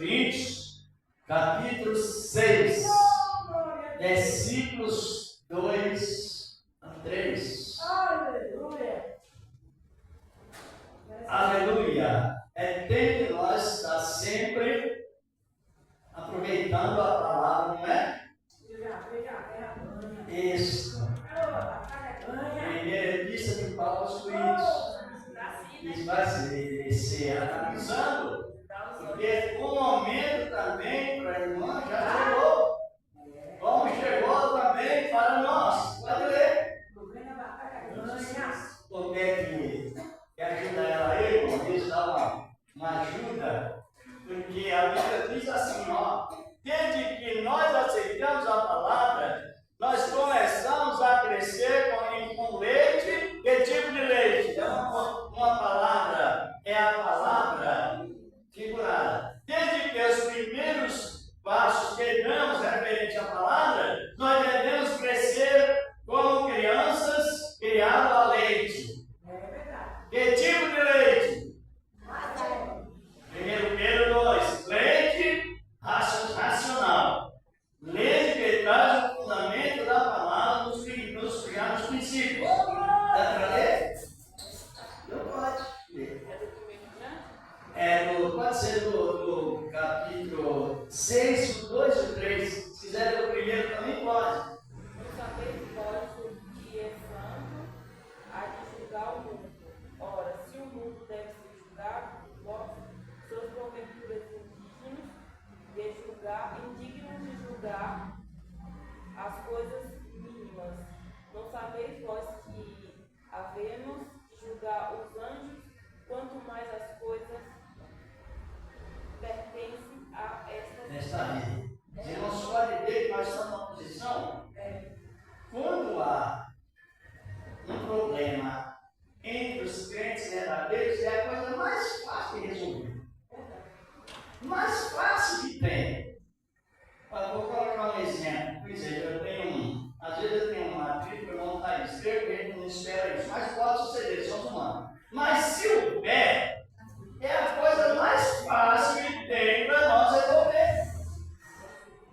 Coríntios, capítulo 6, versículos 2 a 3. Aleluia! Aleluia! É tempo de nós estar sempre aproveitando a palavra, não é? Isso. Primeira epístola de Paulo aos Coríntios. Isso vai ser analisando, porque o momento também para a irmã já chegou. Como chegou também para nós. Pode ler. Como é que ajuda ela aí, irmão? Isso dá uma ajuda. Porque a Bíblia diz assim, ó. Desde que nós aceitamos a palavra, nós começamos a crescer com leite. Que tipo de leite? É uma palavra, é a palavra figurada. Desde que os primeiros passos que damos referente à palavra, nós devemos crescer como crianças criadas a leite. Que tipo de leite? Primeiro Pedro 2, leite racional. Leite que traz o fundamento da palavra nos princípios. Dá para ler? Não pode ler. Pode ser do capítulo 6, do 2 e 3. Se quiser ler o primeiro também pode. Não sabeis vós o que é santo, há de julgar o mundo. Ora, se o mundo deve ser julgado, vós sois porventura indignos de julgar as coisas mínimas. Não sabeis vós que havemos de julgar os anjos, quanto mais as coisas pertencem a esta vida. Irmãos, pode ver que nós estamos numa posição. Quando há um problema entre os crentes verdadeiros, é a coisa mais fácil de resolver. Mais fácil que tem. Vou colocar um exemplo. Por exemplo, às vezes eu tenho uma filha para montar isso, creio que a gente não espera isso, mas pode suceder, somos humanos. Mas se o pé é a coisa mais fácil que tem para nós resolver.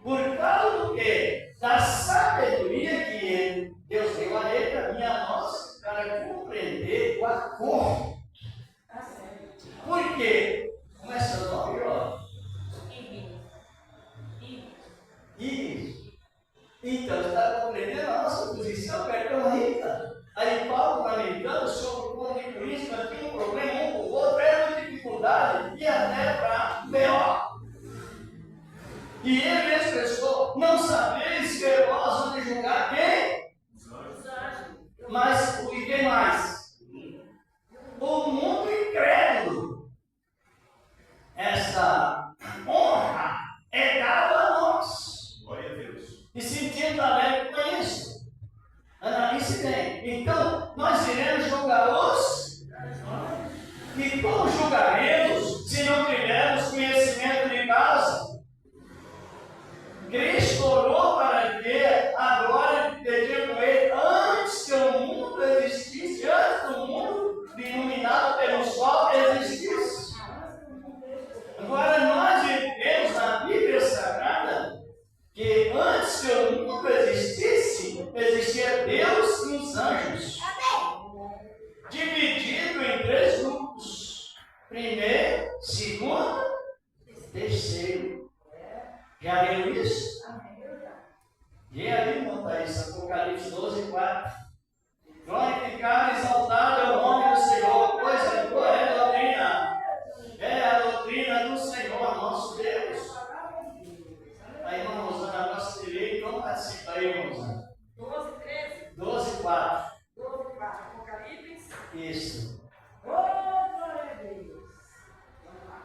Por causa do quê? Da sabedoria que Deus deu a ele, a mim, a nós, para compreender o acordo. Por quê? Como é seu nome, ó? Isso. Então, você está compreendendo a nossa posição, cartão rica. Aí Paulo lamentando sobre o povo de Cristo, mas tem um problema um com o outro, é uma dificuldade e até para pior. E ele expressou, não sabeis que vós vamos de julgar quem? Mas e quem mais? O mundo incrédulo. Essa honra é dada a nós. Glória a Deus. E sentimos alegre com isso. Analise bem. Então, nós iremos julgar os. E como julgaremos se não tivermos conhecimento de causa? Cristo orou para que a glória esteja com ele antes que o mundo existisse, antes do mundo iluminado pelo sol existisse. Agora nós vivemos na Bíblia Sagrada que antes que o mundo existisse, existia Deus e os anjos. Dividido em 3 grupos. Primeiro, segundo, terceiro. Já leu isso? E aí, irmão, tá isso, Apocalipse 12, 4. Glorificado e exaltado é o nome do Senhor, pois a tua é a doutrina. É a doutrina do Senhor, nosso Deus. Aí, irmã Rosana, a nossa direita, não participa aí, irmã Rosana. 12, 13? 12, 4. 12, 4. Apocalipse? Isso. Oh, glória a Deus. Vamos lá.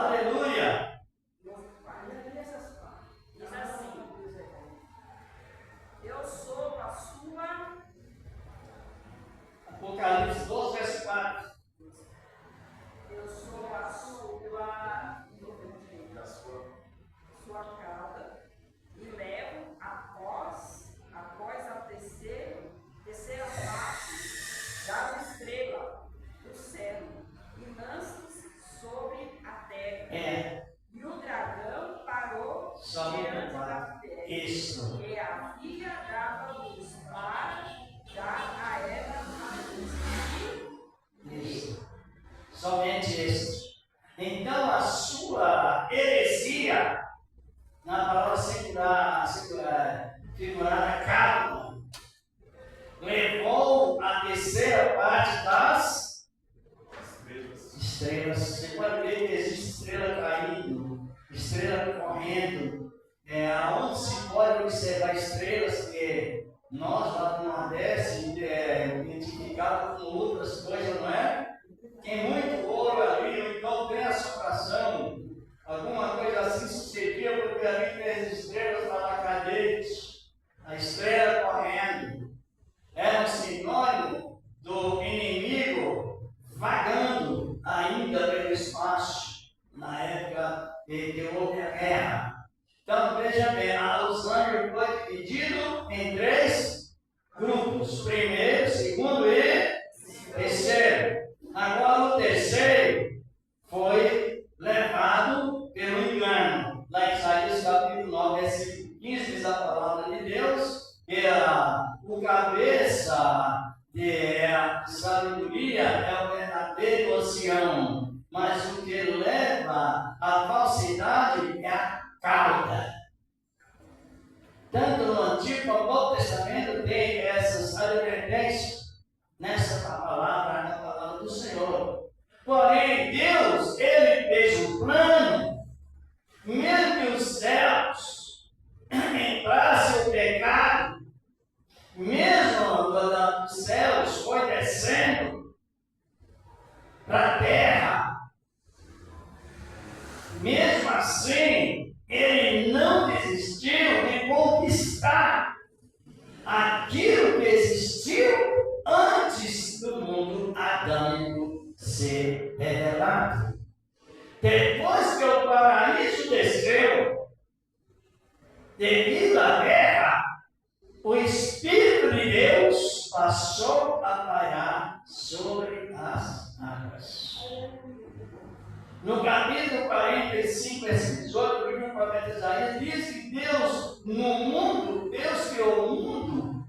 Aleluia. Diz assim: eu sou a sua. Apocalipse 12, verso 4. Eu sou a sua. Então, a sua heresia, na palavra figurada calma, levou a terceira parte das estrelas. Você pode ver que existe estrela caindo, estrela correndo. Onde se pode observar estrelas que nós lá no Nordeste identificamos com outras coisas, não é? Tem muito ouro ali, ou então tem assombração, alguma coisa assim sucedia, porque ali tem as estrelas lá na cadete, a estrela correndo. Era um sinônimo do inimigo vagando ainda pelo espaço, na época em que houve a guerra. Então veja bem, os anjos foram divididos em 3 grupos: primeiro, segundo e terceiro. Agora o terceiro foi levado pelo engano. Lá em Isaías capítulo 9, versículo 15, diz a palavra de Deus que o cabeça de sabedoria é o verdadeiro oceano, mas o que leva à falsidade é a cauda. Tanto no Antigo como no Novo Testamento tem essas advertências nessa palavra, na palavra do Senhor. Porém, Deus, Ele fez um plano, mesmo que os céus entrassem o pecado, mesmo quando os céus foi descendo para a terra, mesmo assim, Ele não desistiu de conquistar aquilo que existiu antes do mundo adâmico ser revelado. Depois que o paraíso desceu, devido à guerra, o Espírito de Deus passou a pairar sobre as águas. No capítulo 45, versículo 18, do livro do profeta Isaías, diz que Deus criou o mundo,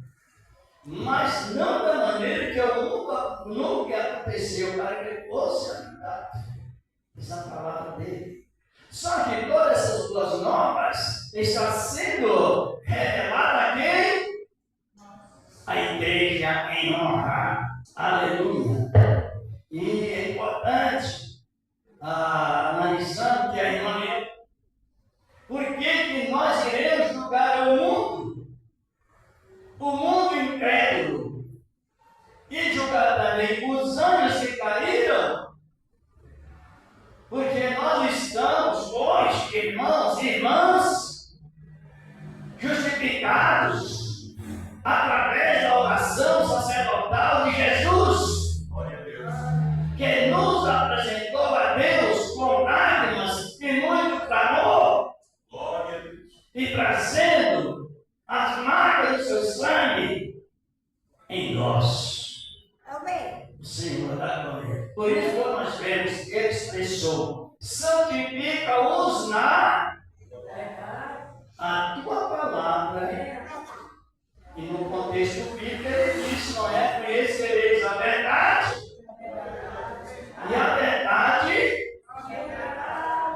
mas não da maneira que o mundo nunca aconteceu, para que fosse habitado. Essa é a palavra dele. Só que todas essas boas novas estão sendo reveladas a quem? A igreja em honra. Aleluia. E é importante analisando que a irmã leu. Por que nós iremos julgar o mundo? O mundo incrédulo. E julgar também os anjos que caíram? Porque nós estamos hoje, irmãos e irmãs, justificados através da oração sacerdotal de Jesus, que nos apresentou a Deus com lágrimas e muito clamor, e trazendo as marcas do seu sangue em nós. Amém. O Senhor da glória. Por isso, quando nós vemos que Ele expressou, santifica-os na a tua palavra. E no contexto bíblico, ele disse: não é conhecereis a verdade, e a verdade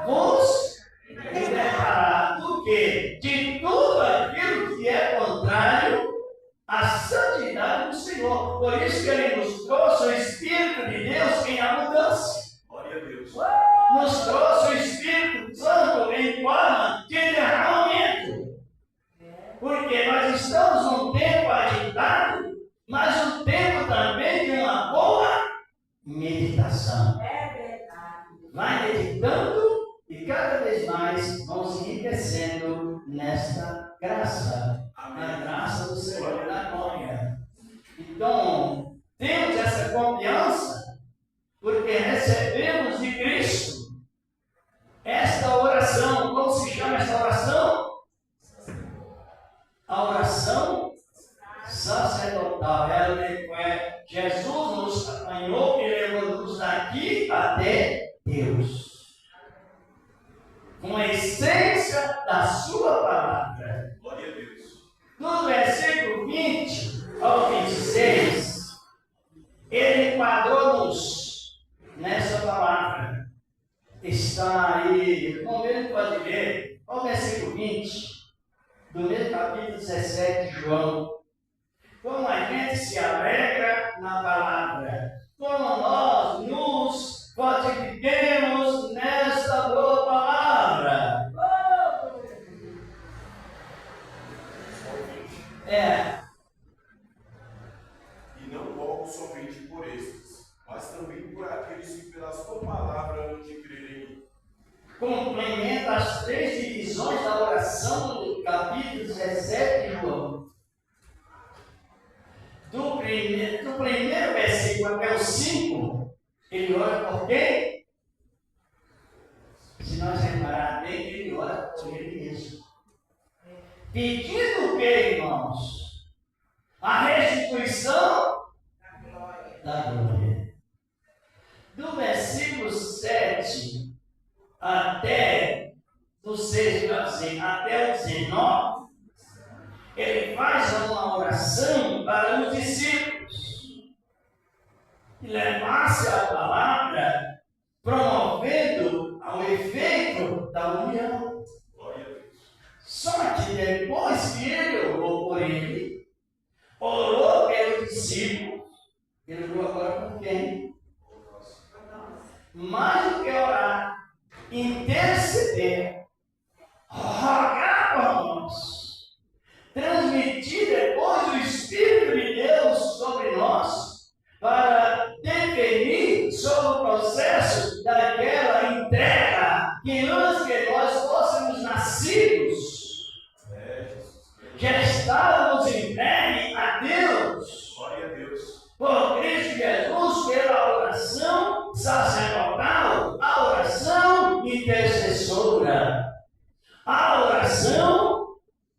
vos libertará do quê? De tudo aquilo que é contrário à santidade do Senhor. Por isso que Ele nos trouxe o Espírito de Deus em abundância. Glória a Deus. Nos trouxe o Espírito Santo em forma de derramamento. Porque nós estamos num tempo agitado, mas um tempo também de uma boa meditação. É verdade. Vai meditando e cada vez mais vamos enriquecendo nesta graça. A graça do Senhor da glória. Então, temos essa confiança porque recebemos de Cristo esta oração. Como se chama esta oração? A oração sacerdotal. Jesus nos apanhou e levou-nos daqui até Deus, com a essência da sua palavra. Glória a Deus. No versículo 20 ao 26, ele enquadrou-nos nessa palavra. está aí, no mesmo pode ler, o versículo 20, do mesmo capítulo 17 de João. Como a gente se alegra na palavra, como nós nos fortifiquemos nesta boa palavra. E não rogo somente por estes, mas também por aqueles que pela sua palavra hão de crer em mim. Complementa as 3 divisões da oração do capítulo 17 de João. Do primeiro versículo até o 5, ele ora por quem? Se nós reparar bem, ele ora por ele mesmo. Pedindo o que, irmãos? A restituição da glória. Do versículo 7 até o 6, até o 19, ele faz uma oração para os discípulos e levasse a palavra, promovendo ao efeito da união. Só que depois que ele orou por ele, orou pelo discípulo, ele orou agora por quem? Mais do que orar, interceder, rogar por nós, transmitir depois o Espírito de Deus sobre nós, para definir sobre o processo daquela entrega que antes que nós fôssemos nascidos, já estávamos entregues a Deus. Glória a Deus. Por Cristo Jesus, pela oração sacerdotal, a oração intercessora, a oração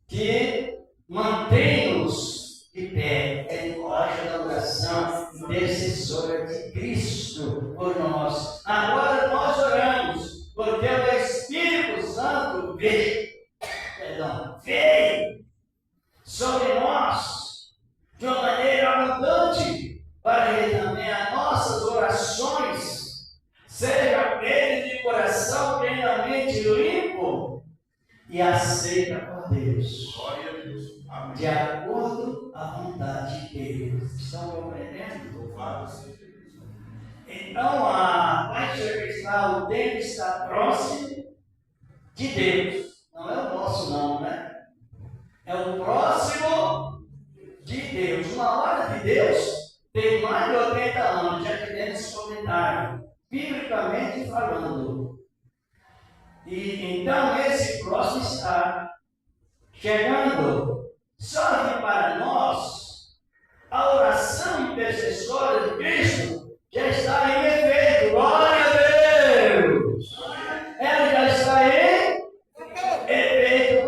que mantém-nos de pé, é debaixo da oração intercessora de Cristo por nós. Agora nós oramos, porque o Espírito Santo veio sobre nós de uma maneira abundante, para que também as nossas orações sejam feitas de coração plenamente limpo e aceita por Deus. Glória a Deus. Amém. De acordo à vontade de Deus. Estão compreendendo? Louvado seja Deus. Então, vai chegar, o tempo está próximo de Deus. Não é o nosso não, né? É o próximo de Deus. Uma hora de Deus tem mais de 80 anos, já tivemos esse comentário, biblicamente falando. E então esse próximo está chegando. Só que para nós, a oração intercessória de Cristo já está em efeito. Glória a Deus! Ela já está em efeito.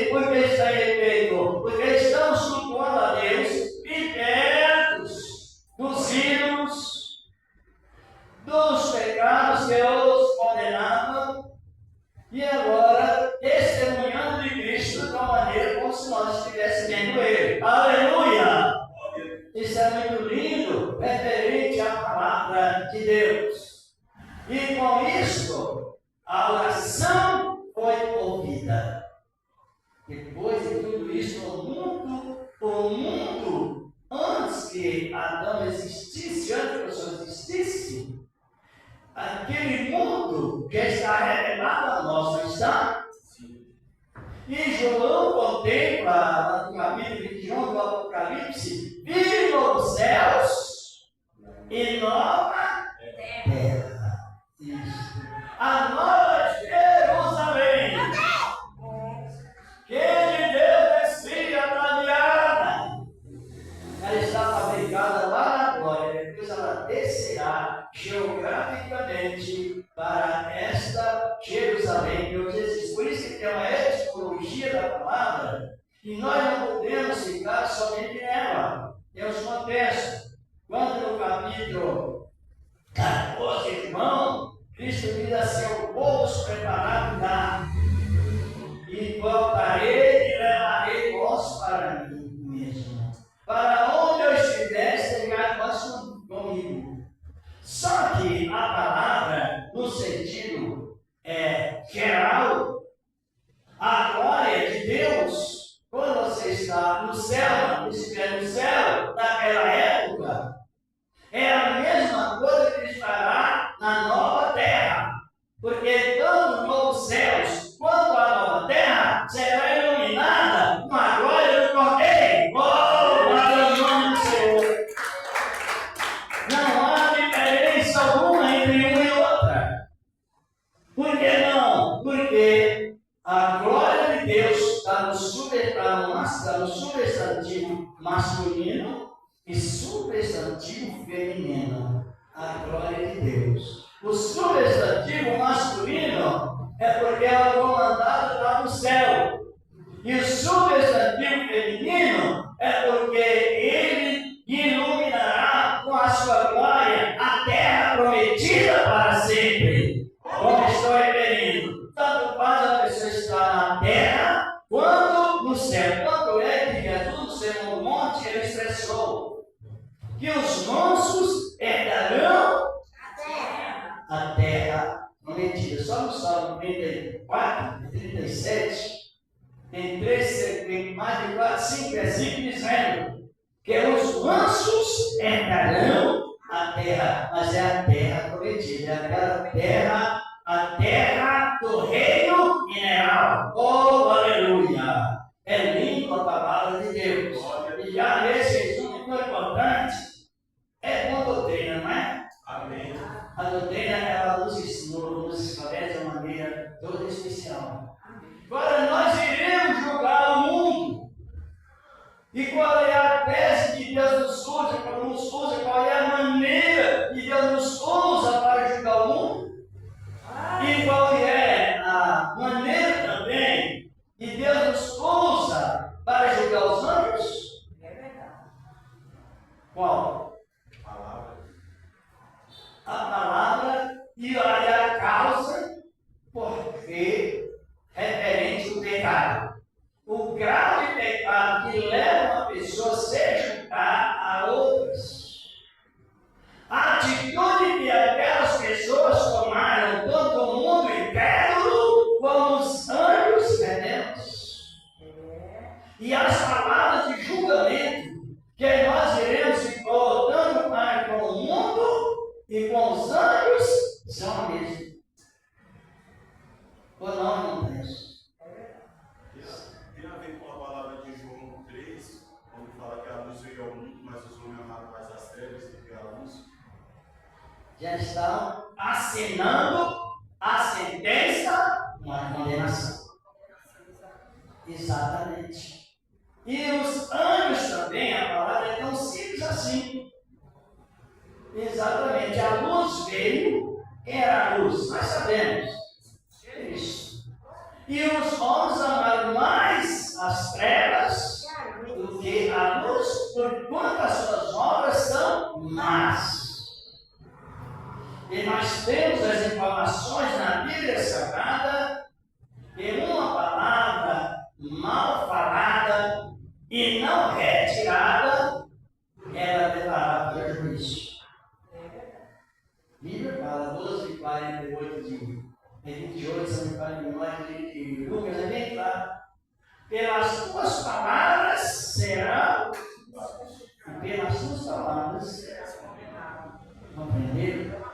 Por que está em efeito? Porque estamos cultuando a Deus libertos dos ídolos, dos pecados que os condenavam, e agora testemunhando de Cristo de uma maneira como se nós estivéssemos vendo Ele. Aleluia! Isso é muito lindo, referente à palavra de Deus. E com isso, a oração foi ouvida. Depois de tudo isso, o mundo, antes que Adão existisse, antes que a pessoa existisse, aquele mundo já está revelado a nós, não está? Sim. E João contempla, no capítulo 21 do Apocalipse, vi novos céus e nova terra. Isso. A nova Jerusalém, que de Deus descia ataviada. Ela está fabricada lá na glória, depois ela descerá geograficamente para esta Jerusalém que hoje existe. Por isso que tem uma etimologia da palavra, e nós não podemos ficar somente nela. Temos um contexto. Quando no capítulo 14, irmão, Cristo diz assim: o povo preparado dá, e voltarei e levarei vós para mim mesmo. Para onde eu estiver, estejais vós comigo. Só que a palavra, no sentido porque a glória de Deus está no substantivo masculino e substantivo feminino. A glória de Deus. O substantivo masculino é porque é o comandado lá no céu. E o substantivo feminino é porque ele iluminará com a sua glória a terra prometida para sempre. Como estou referindo, tanto faz a pessoa estar na terra quanto no céu. Quanto é que Jesus, no Sermão do Monte, ele expressou que os mansos herdarão a terra prometida. Só no Salmo 34, 37, tem mais de 5 versículos dizendo que os mansos herdarão a terra, mas é a terra prometida, é aquela terra, a terra do reino mineral. Oh, aleluia! É lindo a palavra de Deus. E já nesse resumo tão importante, é boa doutrina, não é? Amém. A doutrina, ela nos esclarece de uma maneira toda especial. Agora nós iremos julgar o mundo. E qual é a tese que Deus nos usa, qual é a maneira que Deus nos usa para julgar o mundo? E qual é a maneira também que Deus nos usa para julgar os anjos? É verdade. Qual? Palavra. A palavra e a causa, porque referente ao pecado. O grau de pecado que leva uma pessoa a se juntar a outras. A atitude que aquelas pessoas tomaram tanto o mundo incrédulo como os anjos rebeldes. E as palavras de julgamento que nós iremos se colocando para com o mundo e com os anjos são a mesma. Ou não penso? Tem a ver com a palavra de João 3, quando fala que a luz veio ao mundo, mas os homens amaram mais as trevas do que a luz. Já estão assinando a sentença com a condenação. Exatamente. E os anjos também, a palavra é tão simples assim. Exatamente. A luz veio. Quem era a luz? Nós sabemos. Cristo. E os homens amaram mais as trevas do que a luz, porquanto as suas obras são más. E nós temos as informações na Bíblia Sagrada que uma palavra mal falada e não retirada, ela levará para o juízo. A Bíblia fala 12:48 de 28, se não me falo de Lucas, é bem claro. Pelas tuas palavras serão, e pelas tuas palavras compreenderam?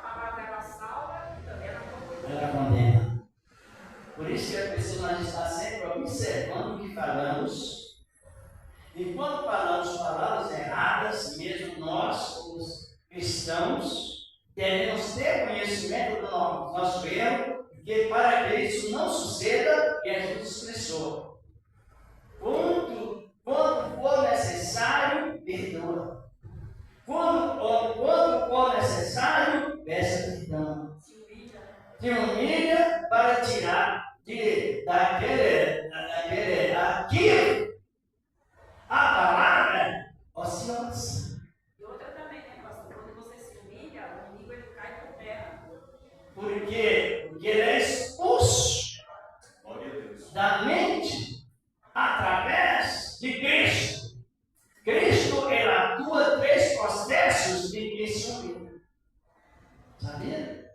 Ela condena. Por isso que a pessoa está sempre observando o que falamos. E quando falamos palavras erradas, mesmo nós, os cristãos, devemos ter conhecimento do nosso erro, porque para que isso não suceda, Jesus expressou. Quando for necessário, perdoa. Quando for necessário, peça perdão. Se humilha para tirar aquilo. A palavra ociosa. E outra também, né, pastor? Quando você se humilha, o inimigo ele cai por terra. Por quê? Porque ele é expulso da mente através de Cristo. Cristo, ele atua 3 processos de quem se humilha. Sabia?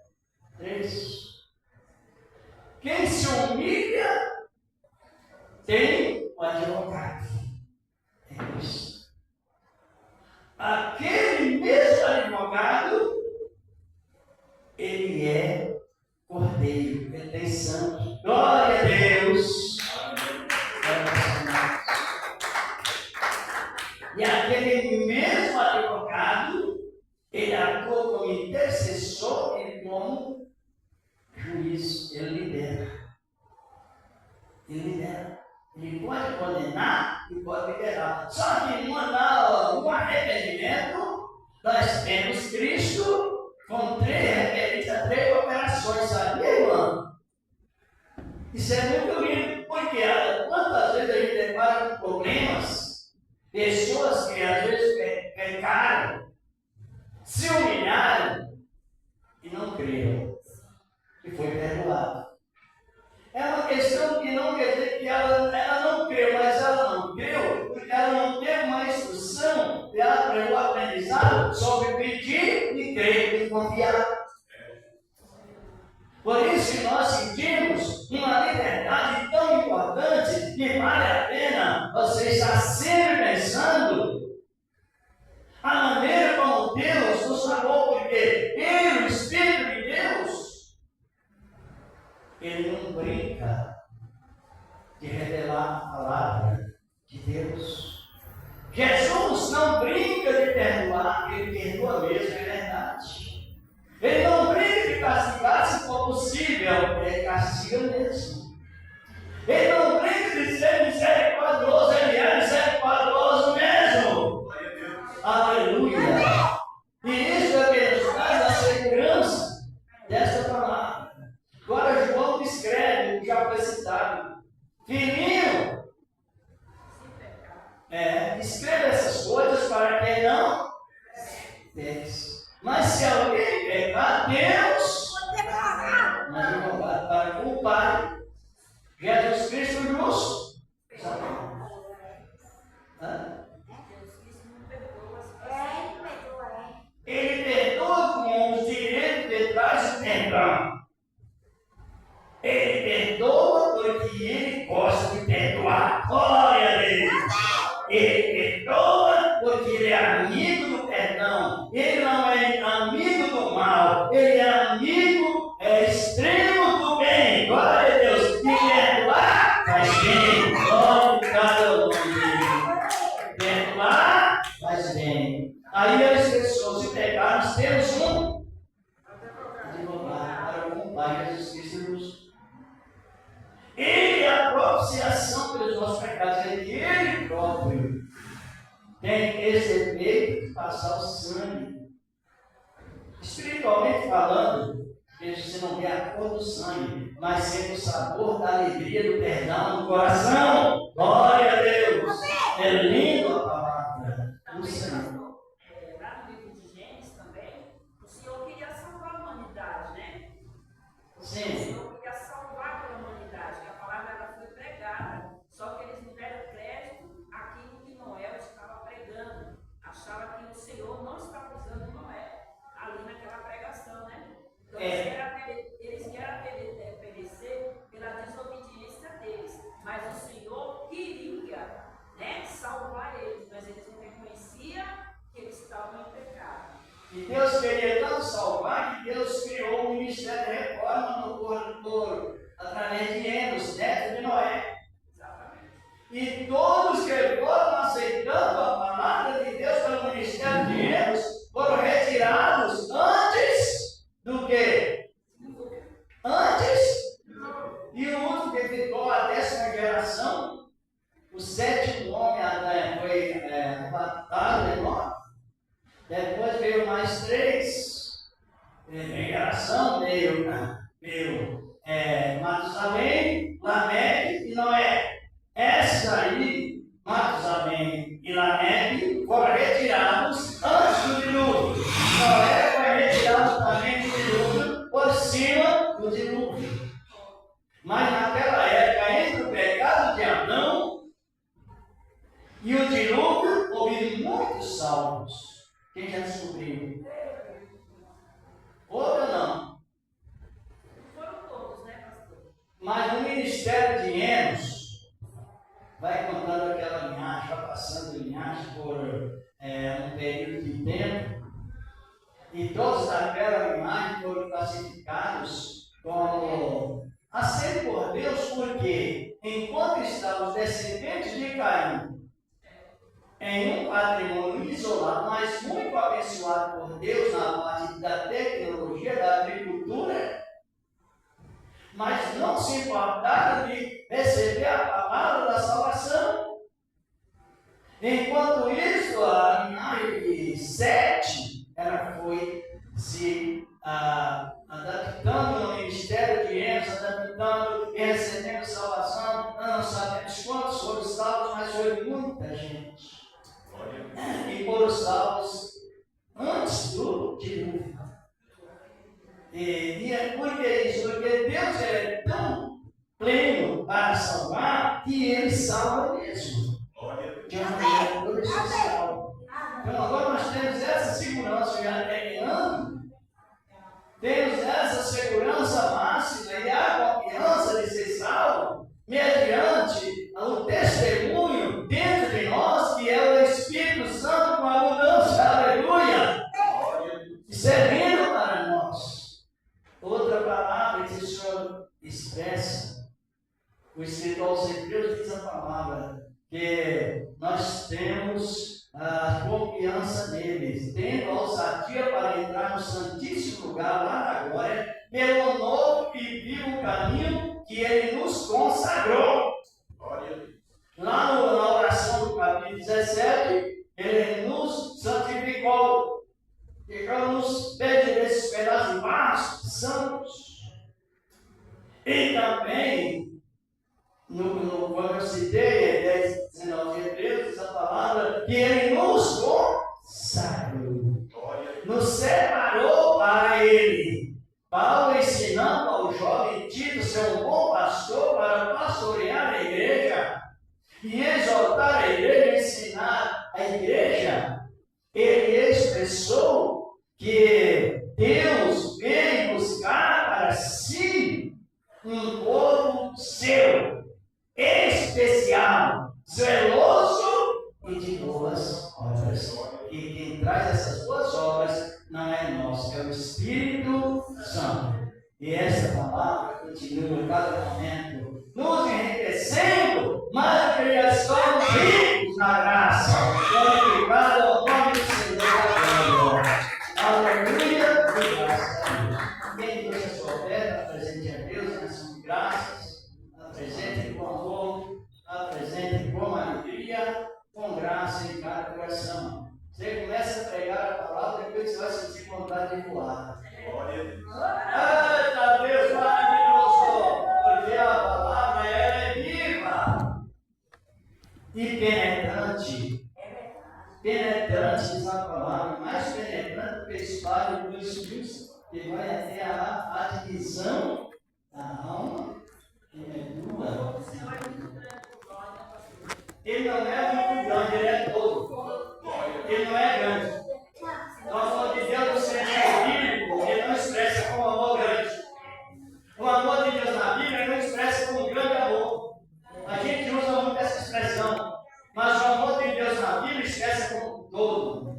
3. Quem se humilha tem o advogado. É Cristo. Aquele mesmo advogado, ele é cordeiro, ele tem sangue. Glória a Deus. E aquele mesmo advogado, ele atua como intercessor e como juiz, ele libera. Ele libera. Ele pode condenar e pode liberar. Só que no arrependimento, nós temos Cristo com três operações, sabia, irmão? Isso é muito lindo, porque quantas vezes a gente depara com problemas, pessoas que às vezes pecaram, se humilharam e não creram, e foi perdoado. É uma questão que não quer dizer que ela não creu, mas ela não creu porque ela não teve uma instrução, ela aprendeu o aprendizado sobre pedir e crer e confiar. Por isso que nós sentimos uma liberdade tão importante que vale a pena você estar sempre pensando a maneira como Deus nos falou, porque Ele, o Espírito de Deus, Ele não brinca de revelar a palavra de Deus. Jesus não brinca de perdoar, Ele perdoa mesmo, é verdade. Ele não brinca de castigar se for possível, Ele castiga mesmo. Ele não brinca de ser misericordioso, Ele é misericordioso mesmo. Aleluia! E isso é que nos traz a segurança desta palavra. Agora João descreve o que já foi citado. Filhinho, escreva essas coisas para que não peques. Mas se alguém pecar, Deus não é advogado para com o Pai. Jesus Cristo justo. Ele perdoa com os direitos de trás do perdão. Ele perdoa porque Ele gosta de perdoar. Glória a Deus. Ele perdoa porque Ele é amigo do perdão. Ele não é amigo do mal. Ele é amigo, extremo do bem. Glória a Deus. E perdoar faz bem. Glória a cada um dele. Perdoar faz bem. Aí as pessoas se pegaram, nós temos um advogado para com o Pai Jesus Cristo. Ele é a propiciação pelos nossos pecados. Ele próprio tem esse efeito de passar o sangue. Espiritualmente falando, você não vê a cor do sangue, mas sente o sabor da alegria do perdão no coração. Glória a Deus! É lindo a palavra do Senhor. Lá no livro de Gênesis também, o Senhor queria salvar a humanidade, né? Sim. Só que eles não deram crédito àquilo que Noé estava pregando. Achavam que o Senhor não estava usando Noé ali naquela pregação, né? Então eles querem perecer pela desobediência deles. Mas o Senhor queria, né, salvar eles, mas eles não reconheciam que eles estavam em pecado. E Deus queria tanto salvar que Deus criou um ministério de reforma através de Enos, neto de Noé. E todos que foram aceitando a palavra de Deus pelo ministério de Enos foram retirados antes do que? Antes. E o último que ficou, a 10ª geração, o 7º homem foi arrebatado, depois veio mais 3 geração, veio Matusalém, Lameque e Noé. Essas aí, Matusalém e Lameque, foram retirados antes do dilúvio. Noé foi retirado também do dilúvio, por cima do dilúvio. Mas naquela época, entre o pecado de Adão e o dilúvio, houve muitos salvos. Quem já descobriu? Houve ou não? Foram todos, né, pastor? Mas no ministério de Enos, vai contando aquela linhagem, vai passando linhagem por um período de tempo, e todos daquela linhagem foram classificados como aceitos por Deus, porque enquanto estavam os descendentes de Caim em um patrimônio isolado, mas muito abençoado por Deus na parte da tecnologia, da agricultura, mas não se importaram de receber Enquanto isso, a linhagem 7, ela foi se adaptando no ministério de Enos, adaptando e recebendo salvação. Não sabemos quantos foram salvos, mas foi muita gente. E foram salvos antes do dilúvio. E é por que isso? Porque Deus é tão pleno para salvar que Ele salva mesmo. De uma maneira toda especial. Então agora nós temos essa segurança já terminando. Temos essa segurança máxima e a confiança de ser salvo mediante o testemunho dentro de nós, que é o Espírito Santo com a mudança. Aleluia! Isso é lindo para nós. Outra palavra que o Senhor expressa, o escritor aos Hebreus diz a palavra que nós temos a confiança neles, tendo a ousadia para entrar no santíssimo lugar lá na glória, pelo novo e vivo caminho que Ele nos consagrou. Lá na oração do capítulo 17, Ele nos santificou. Ficamos perto desses pedaços vastos, santos. E também, quando eu citei 10, 19 Hebreus, essa palavra, que Ele nos consagrou, nos separou para Ele. Paulo ensinando ao jovem Tito ser um bom pastor para pastorear a igreja e exortar a igreja, ensinar a igreja. Ele expressou que Deus veio buscar para si um povo seu, especial, zeloso e de boas obras. E quem traz essas boas obras não é nós, é o Espírito Santo. E essa palavra continua em cada momento nos enriquecendo, mas que já somos ricos na graça. Glorificado ao nome do Senhor. Aleluia e graças a Deus. Quem trouxe a sua oferta, apresente a Deus em ação de graças, apresente com amor, apresente com alegria, com graça em cada coração. Você começa a pregar a palavra, depois você vai sentir vontade de voar. Eita Deus maravilhoso! Porque a palavra é viva e penetrante. Penetrante, diz a palavra, mais penetrante do que a espada de dois fios, que vai até a divisão da alma e medula. Ele não é muito grande, ele é todo. Ele não é grande. Nós falamos de Deus no sentido bíblico, ele não expressa como amor grande. O amor de Deus na Bíblia não expressa como grande amor. A gente usa muito essa expressão, mas o amor de Deus na Bíblia expressa como todo.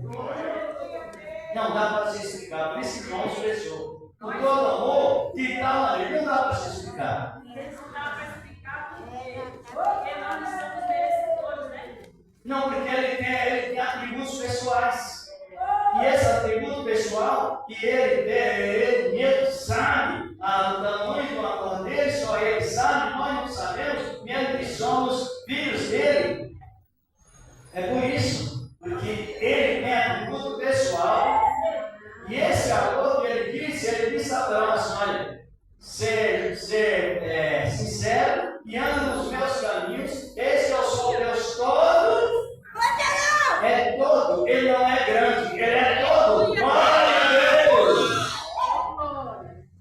Não dá para se explicar, por isso que João expressou. O todo amor de tal maneira, não dá para se explicar. Não dá para explicar porque nós não somos merecedores, né? Não, porque ele tem atributos pessoais. E esse atributo pessoal, que ele mesmo sabe o tamanho do amor dele, só ele sabe, nós não sabemos, mesmo que somos filhos dele. É por isso, porque ele tem atributo pessoal. E esse amor que ele disse a Abraão, olha, ser sincero e anda nos meus caminhos, esse eu sou o Deus todo. É todo, ele não é grande, ele é todo. Glória a Deus!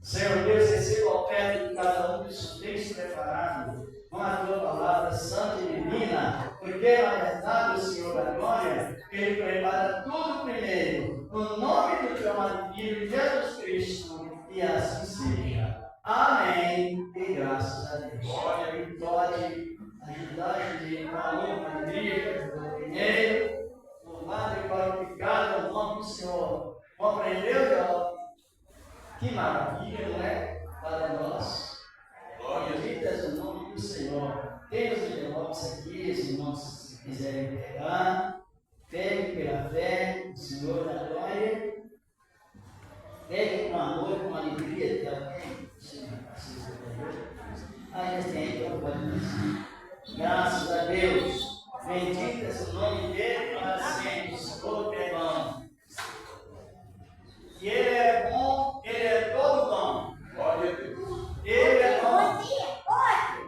Senhor Deus, receba a oferta de cada um dos bens preparados com a tua palavra santa e divina, porque na verdade o Senhor da glória, ele prepara tudo primeiro, no nome do teu amado Filho Jesus Cristo, e assim seja. Amém. E graças a Deus. Glória e pode ajudar a gente com a louca alegria que ajudou primeiro. Louvado e glorificado o nome do Senhor. Compreendeu, Jó? Que maravilha, não é? Para nós. Bendito é o nome do Senhor. Temos os envelopes aqui, os irmãos, se quiserem pegar. Pegue pela fé, o Senhor da glória. Pegue com amor, com alegria de alguém. A gente tem que pode dizer. Graças a Deus. Bendito é o nome dele para sempre. O Senhor é bom. E ele é bom, ele é todo bom. Glória a Deus. Ele é bom.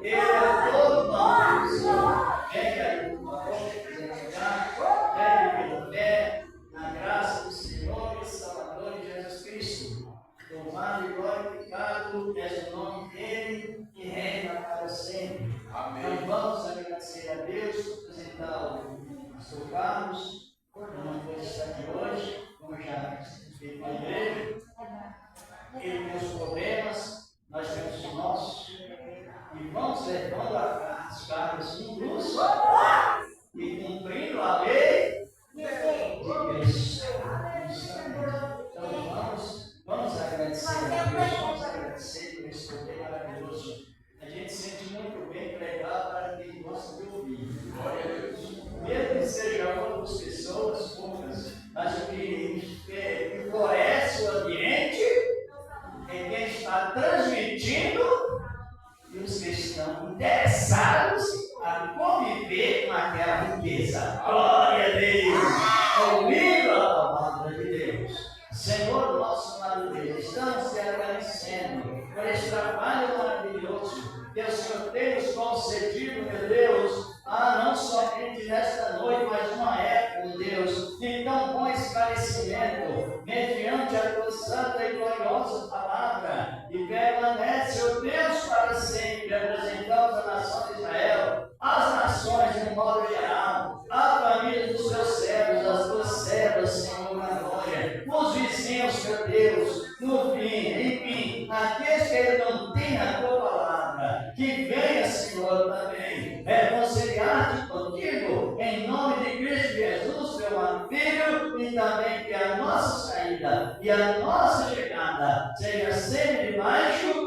Ele é todo bom. Venha pela fé, na graça do Senhor e Salvador Jesus Cristo. Louvado e glorificado é o nome dele que reina para sempre. Amém. Então vamos agradecer a Deus por apresentar o pastor Carlos, que não pôde estar aqui hoje, como já feito na igreja. Ele tem os problemas, nós temos os nossos. E vamos levando as cargas em cruz e cumprindo a lei de Cristo. Então vamos agradecer a Deus, vamos agradecer por esse poder maravilhoso. A gente sente muito bem pregar para quem gosta de ouvir. Glória a Deus. Mesmo que seja uma das pessoas poucas, mas o que floresce o ambiente é quem está transmitindo e os que estão interessados a conviver com aquela riqueza. Glória a Deus! Ouvindo a palavra de Deus. Senhor, nosso amado Deus, estamos te agradecendo por esse trabalho maravilhoso que o Senhor tem nos concedido, meu Deus, não somente nesta noite, mas uma época, Deus, de tão bom esclarecimento, mediante a tua santa e gloriosa palavra, e permanece, ó Deus, para sempre. Apresentamos a nação de Israel, as nações de um modo geral, a família dos teus servos, as tuas servas, Senhor, na glória, os vizinhos, meu Deus, no fim, enfim, aqueles que ainda não têm a tua palavra, que venha, Senhor, também reconciliar-te contigo, em nome de Cristo Jesus, teu amado Filho, e também que a nossa saída e a nossa chegada seja sempre debaixo